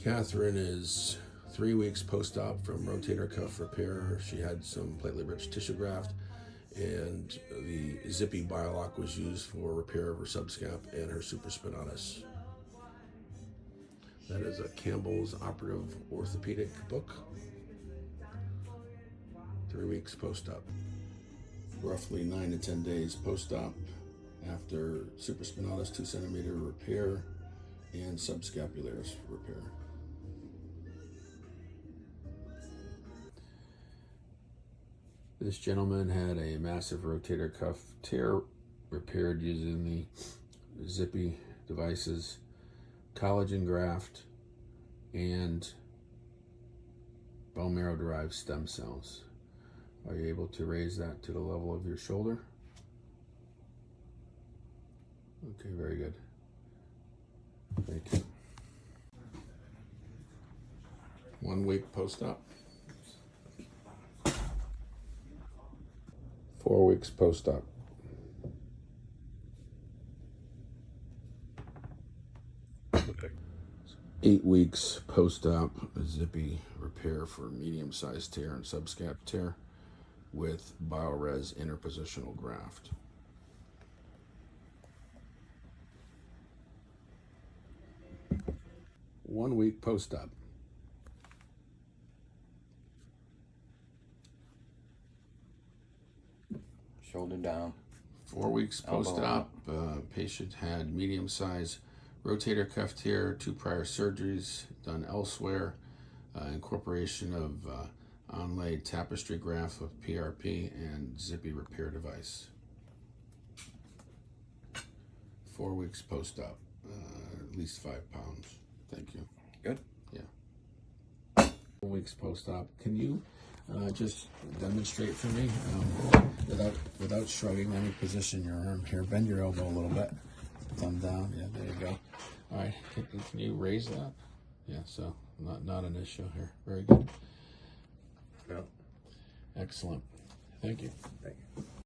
Catherine is 3 weeks post-op from rotator cuff repair. She had some platelet-rich tissue graft, and the ZipE BioLock was used for repair of her subscap and her supraspinatus. That is a Campbell's Operative Orthopedic book. 3 weeks post-op. Roughly 9 to 10 days post-op after supraspinatus 2 centimeter repair and subscapularis repair. This gentleman had a massive rotator cuff tear repaired using the ZipE devices, collagen graft, and bone marrow derived stem cells. Are you able to raise that to the level of your shoulder? Okay, very good. Thank you. 1 week post-op. 4 weeks post-op. 8 weeks post-op ZipE repair for medium-sized tear and subscap tear with BioRes interpositional graft. One week post-op. Shoulder down. 4 weeks post-op. Patient had medium-sized rotator cuff tear, 2 prior surgeries done elsewhere, incorporation of onlay tapestry graft with PRP and ZipE repair device. 4 weeks post-op, at least 5 pounds. Thank you. Good. Yeah. 4 weeks post-op. Can you just demonstrate for me without shrugging? Let me position your arm here. Bend your elbow a little bit. Thumb down. Yeah, there you go. All right. Can you raise that? Yeah. So not an issue here. Very good. No. Excellent. Thank you. Thank you.